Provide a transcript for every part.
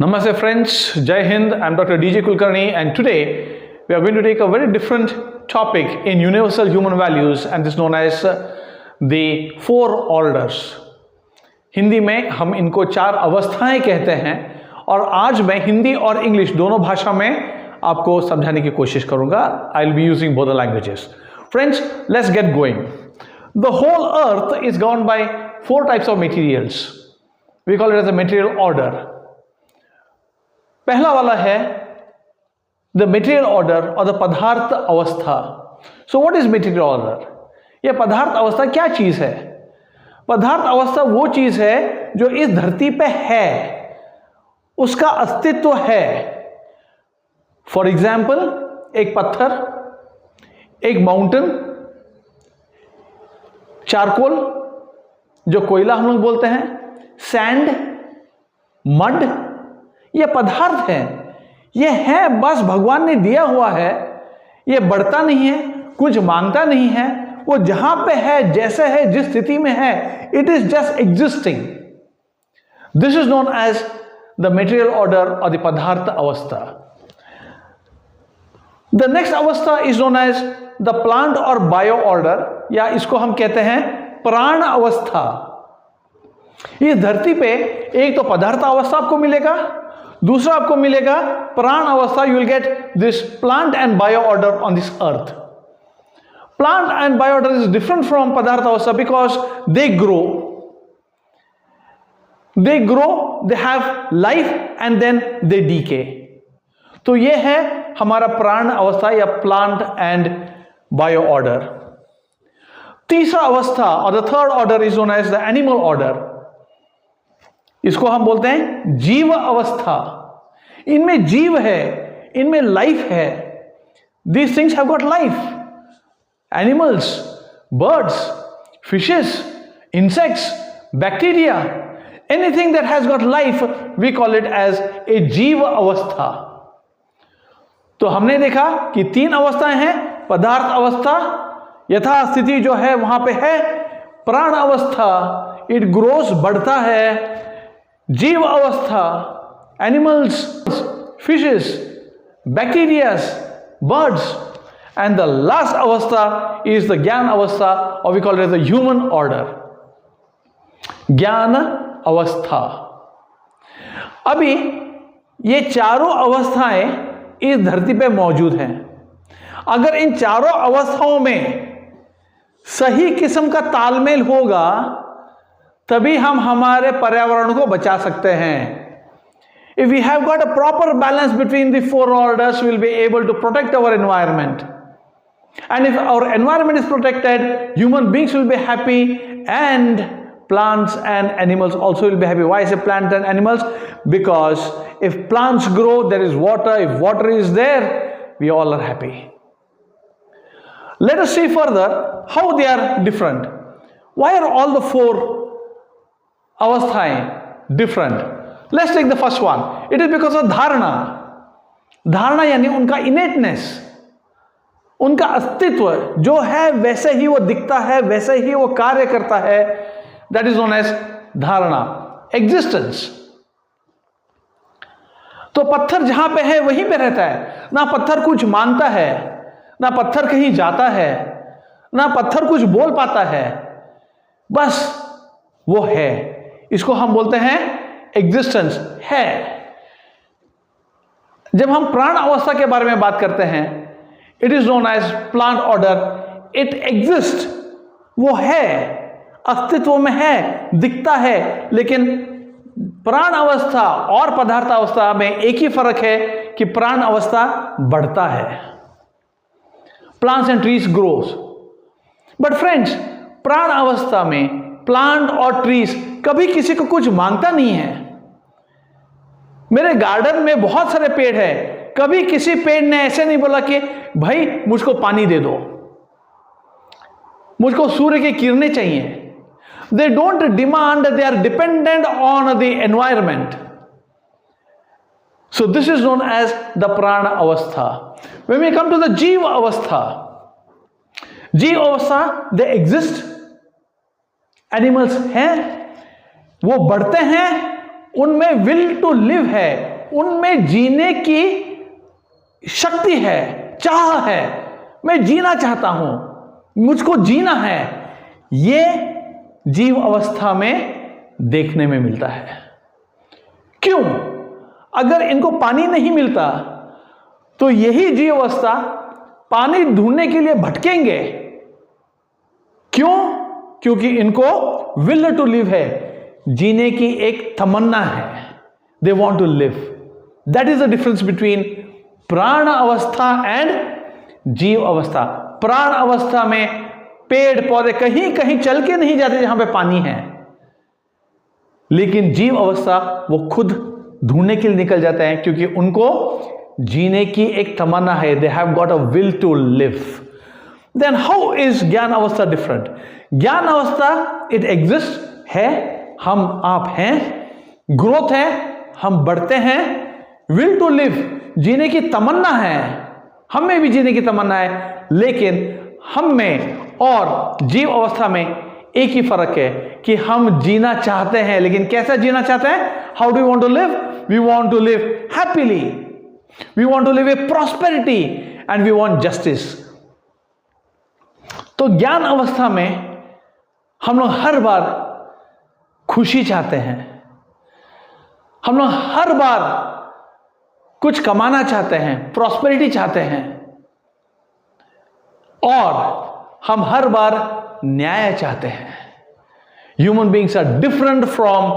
Namaste friends, Jai Hind, I'm Dr. DJ Kulkarni and today we are going to take a very different topic in universal human values and this is known as the four orders. Hindi में हम इनको चार अवस्थाएं कहते हैं और आज मैं हिंदी और इंग्लिश दोनों भाषा में आपको समझाने की कोशिश करूंगा. I will be using both the languages. Friends, let's get going. The whole earth is governed by four types of materials. We call it as a material order. पहला वाला है द मटेरियल ऑर्डर और the पदार्थ अवस्था. So what is material order? यह पदार्थ अवस्था क्या चीज है? पदार्थ अवस्था वो चीज है जो इस धरती पे है, उसका अस्तित्व है. फॉर एग्जाम्पल, एक पत्थर, एक माउंटेन, चारकोल जो कोयला हम लोग बोलते हैं, सैंड, मड, ये पदार्थ है. ये है बस भगवान ने दिया हुआ है. ये बढ़ता नहीं है, कुछ मांगता नहीं है. वो जहां पे है, जैसे है, जिस स्थिति में है, it is just existing. This is known as the material order और द पदार्थ अवस्था. द नेक्स्ट अवस्था is known as the plant और बायो ऑर्डर, या इसको हम कहते हैं प्राण अवस्था. इस धरती पे एक तो पदार्थ अवस्था आपको मिलेगा, दूसरा आपको मिलेगा प्राण अवस्था. You will get this plant and bio order on this earth. Plant and bio order is different from पदार्थ अवस्था because they grow, they have life and then they decay. तो ये है हमारा प्राण अवस्था या प्लांट एंड बायो ऑर्डर. तीसरा अवस्था और the third order is known as the animal order. इसको हम बोलते हैं जीव अवस्था. इनमें जीव है, इनमें लाइफ है. These things have got life. Animals, birds, fishes, insects, bacteria, anything that has got life we call it as a जीव अवस्था. तो हमने देखा कि तीन अवस्थाएं हैं. पदार्थ अवस्था यथास्थिति जो है वहां पे है. प्राण अवस्था, इट ग्रोस, बढ़ता है. जीव अवस्था, animals, fishes, bacterias, birds, and the last अवस्था इज द ज्ञान अवस्था और we call it the human order. ज्ञान अवस्था. अभी ये चारों अवस्थाएं इस धरती पे मौजूद हैं. अगर इन चारों अवस्थाओं में सही किस्म का तालमेल होगा तभी हम हमारे पर्यावरण को बचा सकते हैं. If we have got a proper balance between the four orders, we will be able to protect our environment. And if our environment is protected, human beings will be happy and plants and animals also will be happy. Why I say plant and animals? Because if plants grow, there is water. If water is there, we all are happy. Let us see further how they are different. Why are all the four अवस्थाएं different? Let's take the first one. It is because of धारणा. धारणा यानी उनका innateness, उनका अस्तित्व जो है वैसे ही वो दिखता है, वैसे ही वो कार्य करता है. दैट इज नोन एज धारणा, एग्जिस्टेंस. तो पत्थर जहां पे है वहीं पे रहता है. ना पत्थर कुछ मांगता है, ना पत्थर कहीं जाता है, ना पत्थर कुछ बोल पाता है, बस वो है. इसको हम बोलते हैं एग्जिस्टेंस, है. जब हम प्राण अवस्था के बारे में बात करते हैं, it is known as plant order. It exist, वो है, अस्तित्व में है, दिखता है. लेकिन प्राण अवस्था और पदार्थ अवस्था में एक ही फर्क है कि प्राण अवस्था बढ़ता है. Plants and trees grows. But friends, प्राण अवस्था में प्लांट और ट्रीज कभी किसी को कुछ मांगता नहीं है. मेरे गार्डन में बहुत सारे पेड़ हैं. कभी किसी पेड़ ने ऐसे नहीं बोला कि भाई मुझको पानी दे दो, मुझको सूर्य की किरणें चाहिए. They don't demand, they are dependent on the environment. So this is known as the प्राण अवस्था. When we come to the जीव अवस्था, जीव अवस्था, दे एग्जिस्ट. एनिमल्स हैं, वो बढ़ते हैं उनमें विल टू लिव है, उनमें जीने की शक्ति है, चाह है, मैं जीना चाहता हूं, मुझको जीना है, ये जीव अवस्था में देखने में मिलता है। क्यों? अगर इनको पानी नहीं मिलता तो यही जीव अवस्था पानी ढूंढने के लिए भटकेंगे। क्यों? क्योंकि इनको विल टू लिव है, जीने की एक तमन्ना है, they want to live. That is the difference between प्राण अवस्था एंड जीव अवस्था। प्राण अवस्था में पेड़ पौधे कहीं कहीं चल के नहीं जाते जहां पे पानी है, लेकिन जीव अवस्था वो खुद ढूंढने के लिए निकल जाते हैं, क्योंकि उनको जीने की एक तमन्ना है, they have got a will to live. Then how is ज्ञान अवस्था डिफरेंट? ज्ञान अवस्था इट एग्जिस्ट है, हम आप हैं, ग्रोथ है, हम बढ़ते हैं, विल टू लिव जीने की तमन्ना है, हमें भी जीने की तमन्ना है, लेकिन हम में और जीव अवस्था में एक ही फर्क है कि हम जीना चाहते हैं, लेकिन कैसा जीना चाहते हैं? How do you want to live? We want to live happily, we want to live a prosperity and we want justice. तो ज्ञान अवस्था में हम लोग हर बार खुशी चाहते हैं, हम लोग हर बार कुछ कमाना चाहते हैं, प्रॉस्पेरिटी चाहते हैं, और हम हर बार न्याय चाहते हैं। Human beings are different from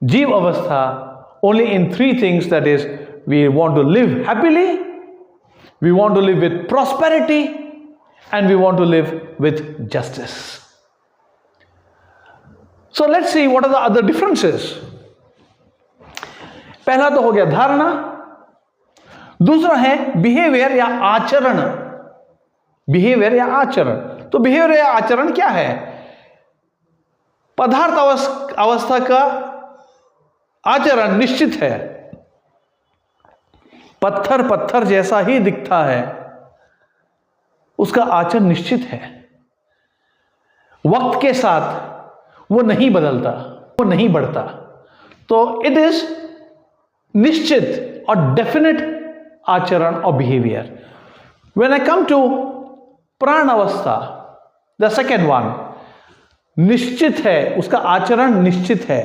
जीव अवस्था only in 3 things, that is we want to live happily, we want to live with prosperity and we want to live with justice. So let's see what are the other differences. पहला तो हो गया धारणा, दूसरा है behaviour या आचरण। Behaviour या आचरण, तो बिहेवियर या आचरण क्या है? पदार्थ अवस्था का आचरण निश्चित है, पत्थर पत्थर जैसा ही दिखता है, उसका आचरण निश्चित है, वक्त के साथ वो नहीं बदलता, वो नहीं बढ़ता, तो इट इज निश्चित और डेफिनेट आचरण और behaviour. When I come to प्राण अवस्था, द सेकेंड वन, निश्चित है, उसका आचरण निश्चित है।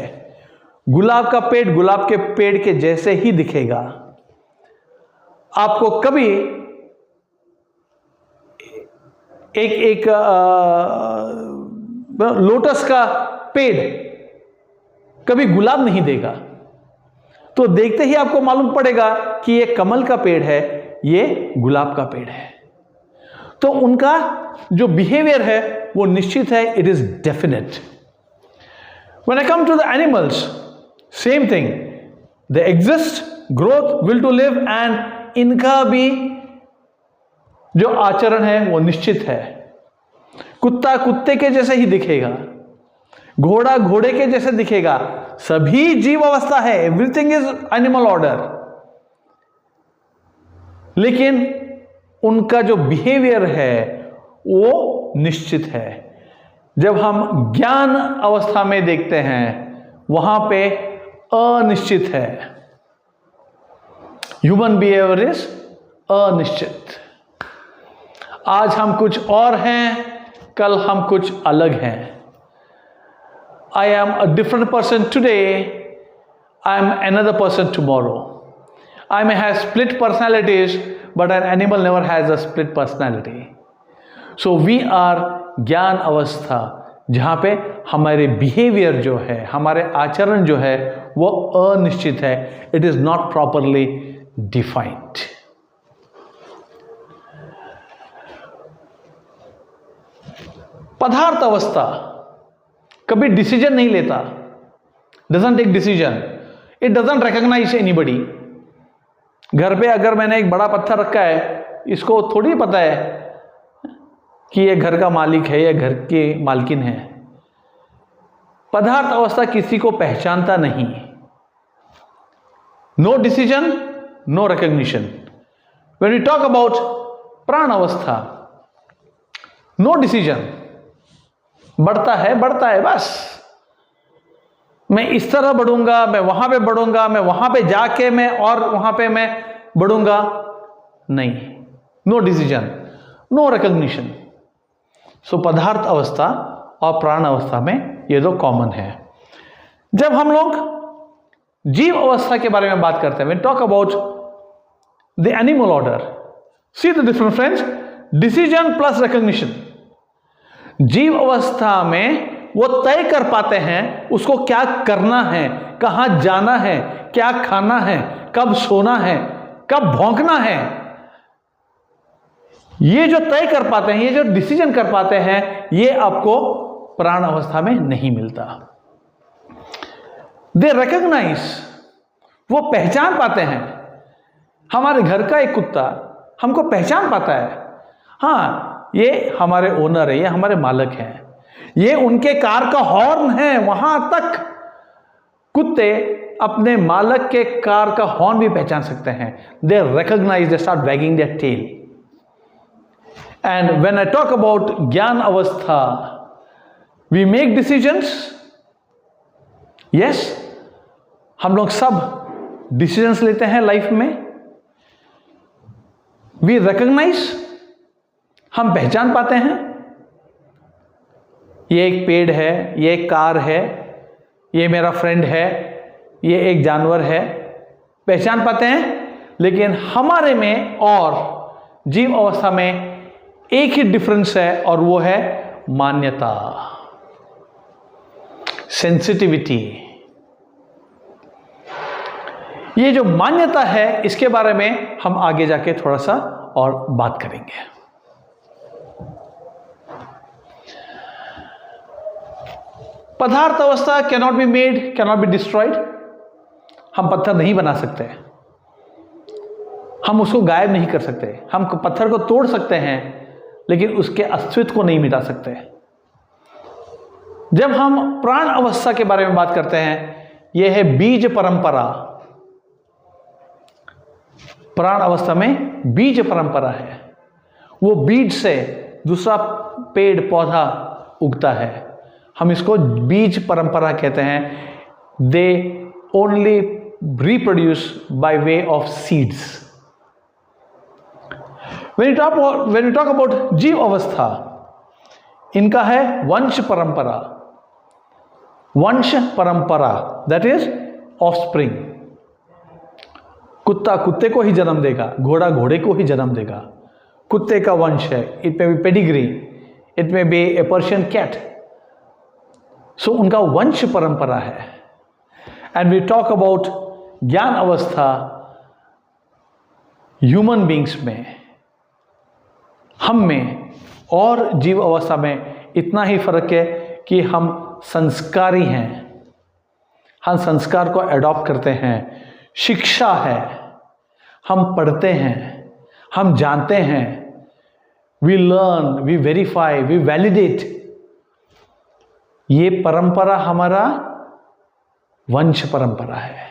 गुलाब का पेड़ गुलाब के पेड़ के जैसे ही दिखेगा, आपको कभी एक लोटस का पेड़ कभी गुलाब नहीं देगा, तो देखते ही आपको मालूम पड़ेगा कि ये कमल का पेड़ है, ये गुलाब का पेड़ है। तो उनका जो बिहेवियर है वो निश्चित है, it is definite. When I come to the animals, same thing, they exist, growth, will to live, and इनका भी जो आचरण है वो निश्चित है। कुत्ता कुत्ते के जैसे ही दिखेगा, घोड़ा घोड़े के जैसे दिखेगा, सभी जीव अवस्था है, एवरीथिंग इज एनिमल ऑर्डर, लेकिन उनका जो बिहेवियर है वो निश्चित है। जब हम ज्ञान अवस्था में देखते हैं, वहां पे अनिश्चित है, ह्यूमन बिहेवियर इज अनिश्चित। आज हम कुछ और हैं, कल हम कुछ अलग हैं। I am a different person today, I am another person tomorrow. I may have split personalities, but an animal never has a split personality. So we are ज्ञान अवस्था, जहाँ पे हमारे बिहेवियर जो है, हमारे आचरण जो है वो अनिश्चित है, it is not properly defined. पदार्थ अवस्था कभी डिसीजन नहीं लेता, doesn't take decision, it doesn't recognise anybody. घर पे अगर मैंने एक बड़ा पत्थर रखा है, इसको थोड़ी पता है कि ये घर का मालिक है या घर की मालकिन है। पदार्थ अवस्था किसी को पहचानता नहीं। No decision, no recognition. When we talk about प्राण अवस्था, नो डिसीजन, बढ़ता है बस, मैं इस तरह बढ़ूंगा, मैं वहां पे बढ़ूंगा, मैं वहां पे जाके मैं और वहां पे मैं बढ़ूंगा, नहीं, नो डिसीजन, नो रिकॉग्निशन। सो पदार्थ अवस्था और प्राण अवस्था में ये दो कॉमन है। जब हम लोग जीव अवस्था के बारे में बात करते हैं, when talk about the animal order, see the difference friends, decision plus recognition. जीव अवस्था में वो तय कर पाते हैं उसको क्या करना है, कहां जाना है, क्या खाना है, कब सोना है, कब भौंकना है। ये जो तय कर पाते हैं, ये जो डिसीजन कर पाते हैं, ये आपको प्राण अवस्था में नहीं मिलता। दे रिकॉग्नाइज, वो पहचान पाते हैं। हमारे घर का एक कुत्ता हमको पहचान पाता है, हाँ ये हमारे ओनर है, ये हमारे मालिक हैं, ये उनके कार का हॉर्न है। वहां तक कुत्ते अपने मालिक के कार का हॉर्न भी पहचान सकते हैं। They recognise, they start wagging their tail. And when I talk about ज्ञान अवस्था, वी मेक डिसीजंस। यस, हम लोग सब डिसीजंस लेते हैं लाइफ में। वी रिकॉग्नाइज, हम पहचान पाते हैं, ये एक पेड़ है, ये एक कार है, ये मेरा फ्रेंड है, ये एक जानवर है, पहचान पाते हैं। लेकिन हमारे में और जीव अवस्था में एक ही डिफरेंस है, और वो है मान्यता, सेंसिटिविटी। ये जो मान्यता है, इसके बारे में हम आगे जाके थोड़ा सा और बात करेंगे। पदार्थ अवस्था cannot be made, cannot be destroyed. हम पत्थर नहीं बना सकते, हम उसको गायब नहीं कर सकते। हम पत्थर को तोड़ सकते हैं, लेकिन उसके अस्तित्व को नहीं मिटा सकते। जब हम प्राण अवस्था के बारे में बात करते हैं, यह है बीज परंपरा। प्राण अवस्था में बीज परंपरा है, वो बीज से दूसरा पेड़ पौधा उगता है, हम इसको बीज परंपरा कहते हैं। They only reproduce by way of seeds. When you talk about जीव अवस्था, इनका है वंश परंपरा। वंश परंपरा, दैट इज ऑफस्प्रिंग। कुत्ता कुत्ते को ही जन्म देगा, घोड़ा घोड़े को ही जन्म देगा, कुत्ते का वंश है। It may be pedigree, it may be a Persian cat. So उनका वंश परंपरा है। एंड वी टॉक अबाउट ज्ञान अवस्था, ह्यूमन बींग्स में, हम में और जीव अवस्था में इतना ही फर्क है कि हम संस्कारी हैं, हम संस्कार को एडॉप्ट करते हैं। शिक्षा है, हम पढ़ते हैं, हम जानते हैं, we learn, we verify, we validate. ये परंपरा हमारा वंश परंपरा है।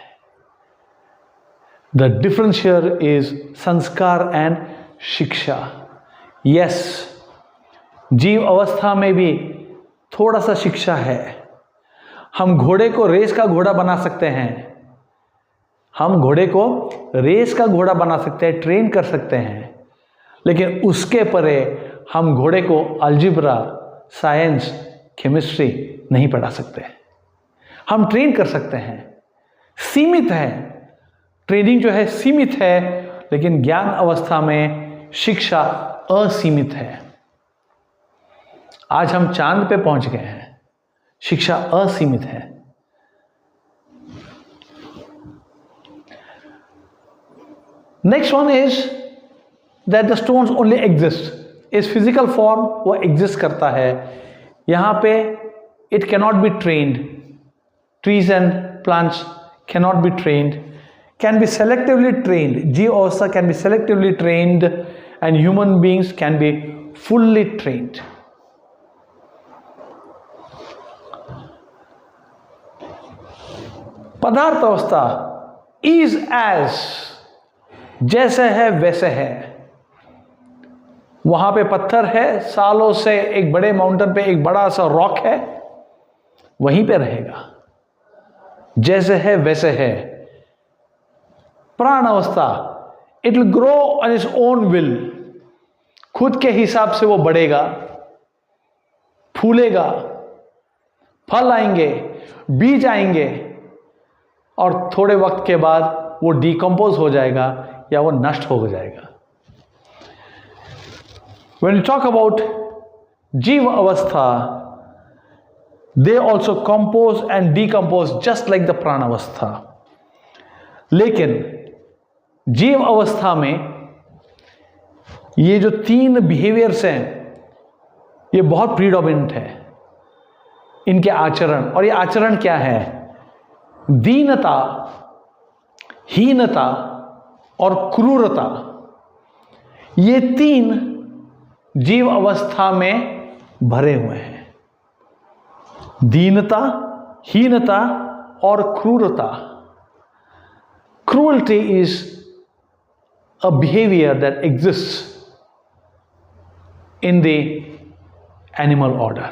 द डिफरेंस हियर इज संस्कार एंड शिक्षा। यस, जीव अवस्था में भी थोड़ा सा शिक्षा है। हम घोड़े को रेस का घोड़ा बना सकते हैं, हम घोड़े को रेस का घोड़ा बना सकते हैं, ट्रेन कर सकते हैं, लेकिन उसके परे हम घोड़े को अलजेब्रा, साइंस, केमिस्ट्री नहीं पढ़ा सकते। हम ट्रेन कर सकते हैं, सीमित है, ट्रेनिंग जो है सीमित है, लेकिन ज्ञान अवस्था में शिक्षा असीमित है। आज हम चांद पे पहुंच गए हैं, शिक्षा असीमित है। Next one is that the stones only exist. इस फिजिकल फॉर्म वो एग्जिस्ट करता है। यहां पे it cannot be trained. Trees and plants cannot be trained, can be selectively trained. जीव अवस्था can be selectively trained and human beings can be fully trained. पदार्थ अवस्था इज एज, जैसे है वैसे है। वहां पे पत्थर है, सालों से एक बड़े माउंटेन पे एक बड़ा सा रॉक है, वहीं पे रहेगा। जैसे है वैसे है। प्राण अवस्था, it will grow on its own will, खुद के हिसाब से वो बढ़ेगा, फूलेगा, फल आएंगे, बीज आएंगे, और थोड़े वक्त के बाद वो डिकम्पोज हो जाएगा या वो नष्ट हो जाएगा। When you talk about जीव अवस्था, they also compose and decompose just like the प्राण अवस्था। लेकिन जीव अवस्था में ये जो तीन बिहेवियर्स हैं ये बहुत प्रीडोमिनेंट है, इनके आचरण। और ये आचरण क्या है? दीनता, हीनता और क्रूरता, ये तीन जीव अवस्था में भरे हुए हैं। दीनता, हीनता और क्रूरता। Cruelty is a behaviour that exists in the animal order.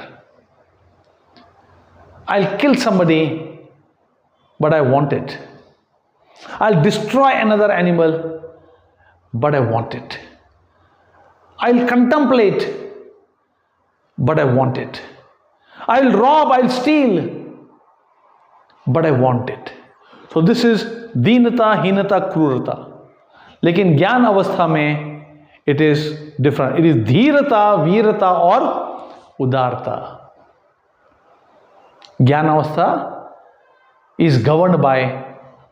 I'll kill somebody, but I want it. I'll destroy another animal, but I want it. I'll contemplate, but I want it. I'll rob, I'll steal, but I want it. So this is deenata, hinata, krurata. लेकिन ज्ञान अवस्था में it is different. It is धीरता, वीरता और उदारता। ज्ञान अवस्था is governed by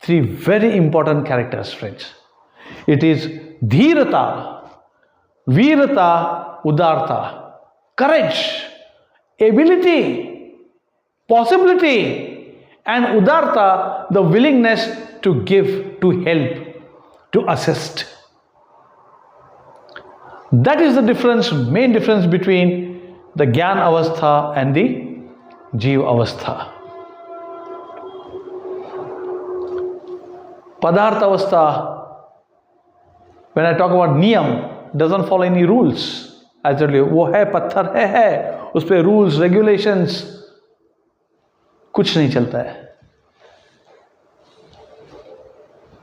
three very important characters, friends. It is धीरता, वीरता, उदारता, courage, ability, possibility, and udarta, the willingness to give, to help, to assist. That is the difference, main difference between the Gyan Avastha and the Jeev Avastha. Padarth Avastha, when I talk about Niyam, doesn't follow any rules. Actually, वो है पत्थर है, उस पे rules, regulations कुछ नहीं चलता है।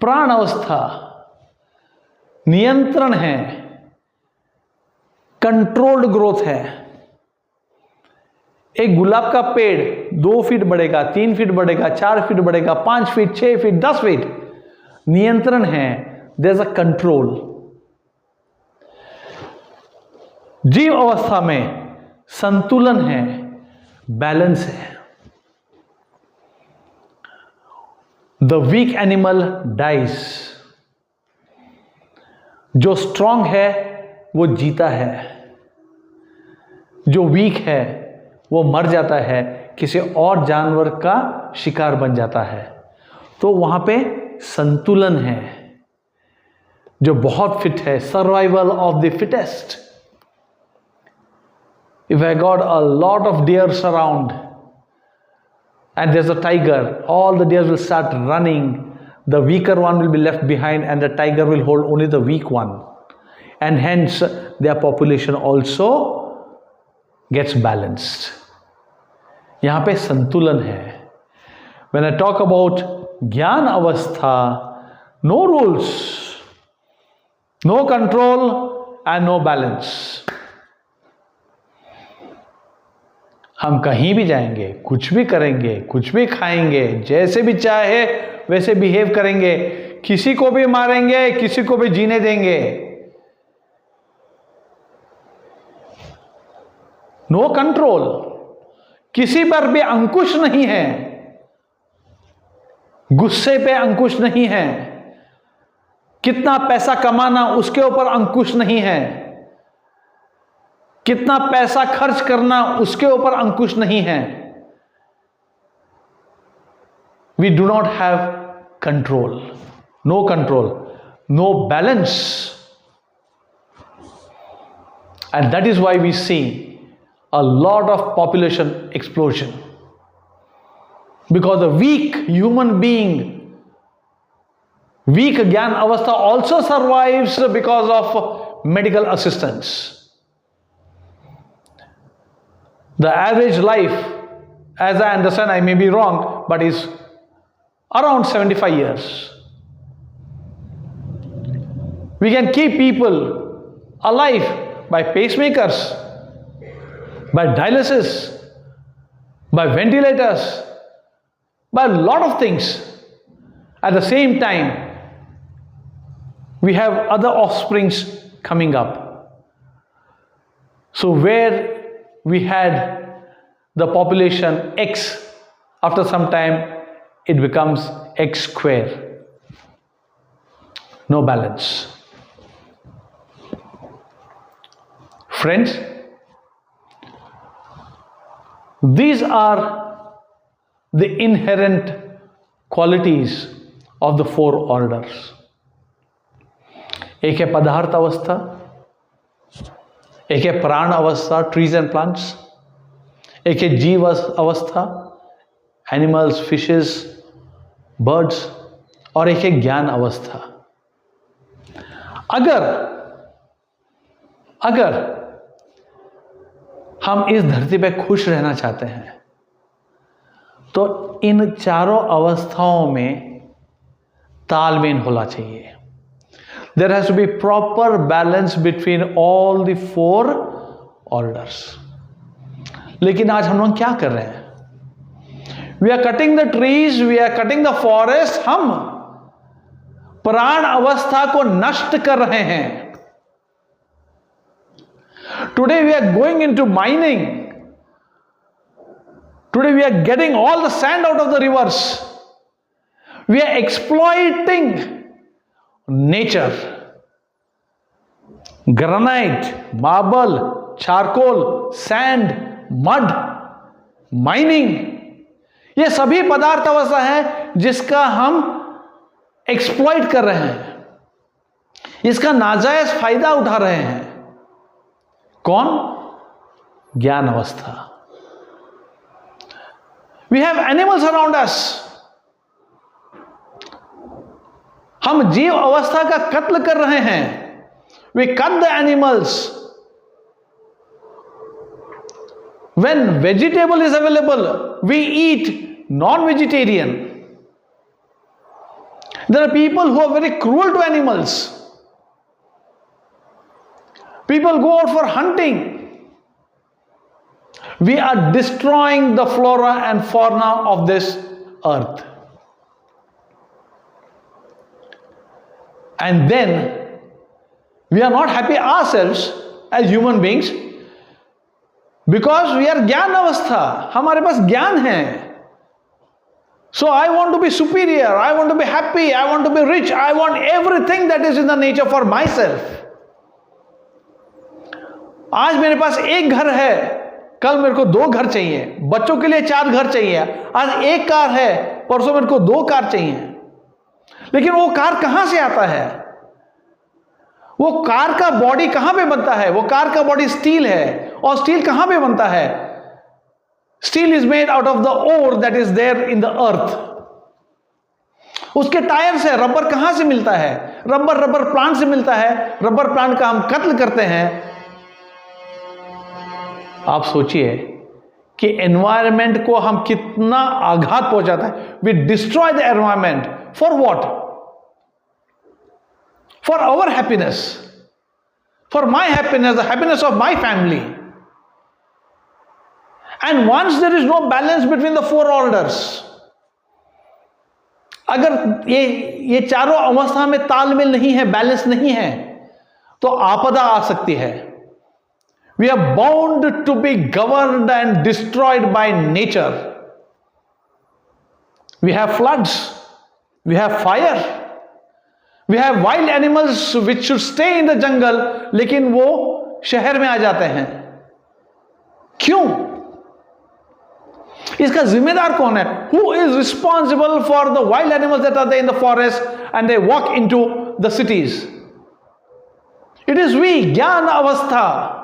प्राण अवस्था नियंत्रण है, कंट्रोल्ड ग्रोथ है। एक गुलाब का पेड़ 2 फीट बढ़ेगा, 3 फीट बढ़ेगा, 4 फीट बढ़ेगा, 5 फीट, 6 फीट, 10 फीट, नियंत्रण है, देयर इज अ कंट्रोल। जीव अवस्था में संतुलन है, बैलेंस है। द वीक एनिमल डाइज, जो स्ट्रांग है वो जीता है, जो वीक है वो मर जाता है, किसी और जानवर का शिकार बन जाता है। तो वहां पे संतुलन है। जो बहुत फिट है, survival of the fittest. If I got a lot of dears around and there's a tiger, all the deers will start running, the weaker one will be left behind and the tiger will hold only the weak one, and hence their population also gets balanced. यहाँ पे संतुलन है। When I talk about ज्ञान अवस्था, no rules, no control and no balance. हम कहीं भी जाएंगे, कुछ भी करेंगे, कुछ भी खाएंगे, जैसे भी चाहे वैसे बिहेव करेंगे, किसी को भी मारेंगे, किसी को भी जीने देंगे। नो कंट्रोल, किसी पर भी अंकुश नहीं है, गुस्से पे अंकुश नहीं है, कितना पैसा कमाना उसके ऊपर अंकुश नहीं है, कितना पैसा खर्च करना उसके ऊपर अंकुश नहीं है। We do not have control, no control, no balance, and that is why we see a lot of population explosion, because a weak human being, weak ज्ञान अवस्था also survives because of medical assistance. The average life, as I understand, I may be wrong, but is around 75 years. We can keep people alive by pacemakers, by dialysis, by ventilators, by a lot of things. At the same time, we have other offsprings coming up. So where we had the population X, after some time it becomes X square. No balance. Friends, these are the inherent qualities of the four orders. एक है पदार्थ अवस्था, एक है प्राण अवस्था, trees and plants, एक है जीव अवस्था, एनिमल्स, फिशेस, बर्ड्स, और एक है ज्ञान अवस्था. अगर हम इस धरती पे खुश रहना चाहते हैं तो इन चारों अवस्थाओं में तालमेल होना चाहिए. There has to be proper balance between all the four orders. लेकिन आज हम लोग क्या कर रहे हैं? We are cutting the trees, we are cutting the forest. हम प्राण अवस्था को नष्ट कर रहे हैं. Today we are going into mining. Today we are getting all the sand out of the rivers. We are exploiting nature. Granite, marble, charcoal, sand, mud, mining, ये सभी पदार्थ अवस्था है जिसका हम एक्सप्लॉइट कर रहे हैं, इसका नाजायज फायदा उठा रहे हैं. कौन? ज्ञान अवस्था. We have animals around us. हम जीव अवस्था का कत्ल कर रहे हैं. We cut the animals. When vegetable is available, we eat non-vegetarian. There are people who are very cruel to animals. People go out for hunting. We are destroying the flora and fauna of this earth. And then we are not happy ourselves as human beings because we are ज्ञान अवस्था. हमारे पास ज्ञान है. So I want to be superior, I want to be happy, I want to be rich, I want everything that is in the nature for myself. आज मेरे पास एक घर है, कल मेरे को 2 घर चाहिए. बच्चों के लिए 4 घर चाहिए. आज एक कार है, परसों मेरे को 2 कार चाहिए. लेकिन वो कार कहां से आता है? वो कार का बॉडी कहां पे बनता है? वो कार का बॉडी स्टील है. और स्टील कहां पे बनता है? Steel is made out of the ore that is there in the earth. उसके टायर से रबर कहां से मिलता है? रबर प्लांट से मिलता है. रबर प्लांट का हम कत्ल करते हैं. आप सोचिए कि एनवायरमेंट को हम कितना आघात पहुंचाता है. We destroy the environment for what? For our happiness, for my happiness, the happiness of my family. And once there is no balance between the 4 orders, अगर ये चारों अवस्था में तालमेल नहीं है, बैलेंस नहीं है, तो आपदा आ सकती है. We are bound to be governed and destroyed by nature. We have floods, we have fire, we have wild animals which should stay in the jungle, लेकिन वो शहर में आ जाते हैं. क्यों? इसका जिम्मेदार कौन है? Who is responsible for the wild animals that are there in the forest and they walk into the cities? It is we, ज्ञान अवस्था.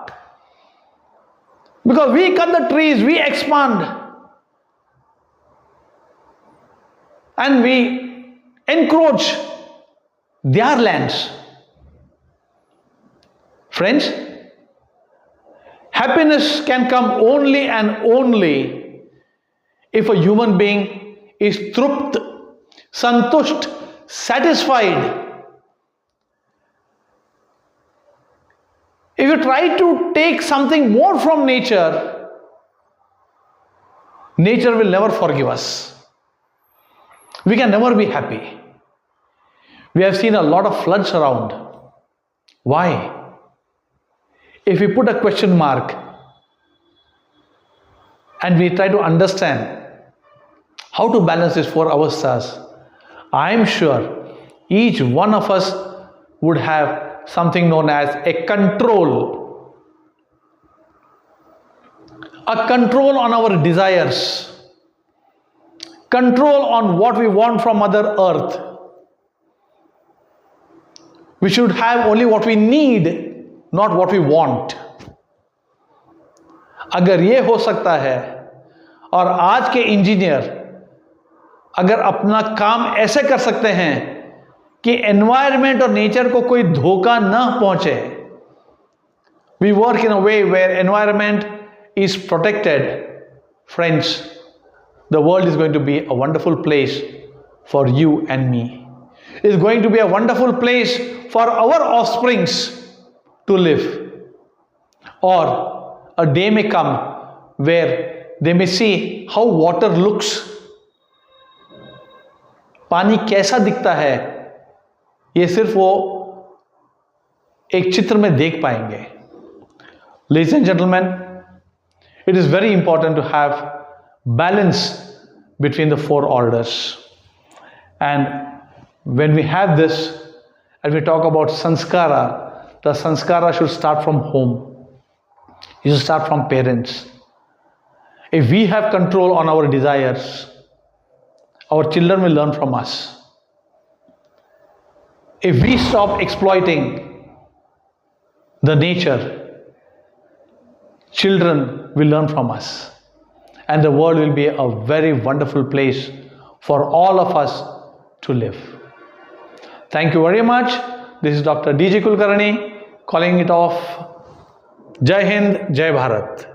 Because we cut the trees, we expand, and we encroach their lands. Friends, happiness can come only and only if a human being is trupt, संतुष्ट, satisfied. If you try to take something more from nature, nature will never forgive us. We can never be happy. We have seen a lot of floods around. Why? If we put a question mark and we try to understand how to balance these four avasthas, I am sure each one of us would have something known as a control. A control on our desires. Control on what we want from Mother Earth. We should have only what we need, not what we want. अगर ये हो सकता है और आज के engineer अगर अपना काम ऐसे कर सकते हैं कि एनवायरनमेंट और नेचर को कोई धोखा न पहुंचे, we work in a way where environment is protected, friends, the world is going to be a wonderful place for you and me. Is going to be a wonderful place for our offsprings to live. Or a day may come where they may see how water looks. पानी कैसा दिखता है, ये सिर्फ वो एक चित्र में देख पाएंगे. Ladies and gentlemen, it is very important to have balance between the four orders. And when we have this and we talk about sanskara, the sanskara should start from home. It should start from parents. If we have control on our desires, our children will learn from us. If we stop exploiting the nature, children will learn from us. And the world will be a very wonderful place for all of us to live. Thank you very much. This is Dr. D.J. Kulkarni calling it off. Jai Hind, Jai Bharat.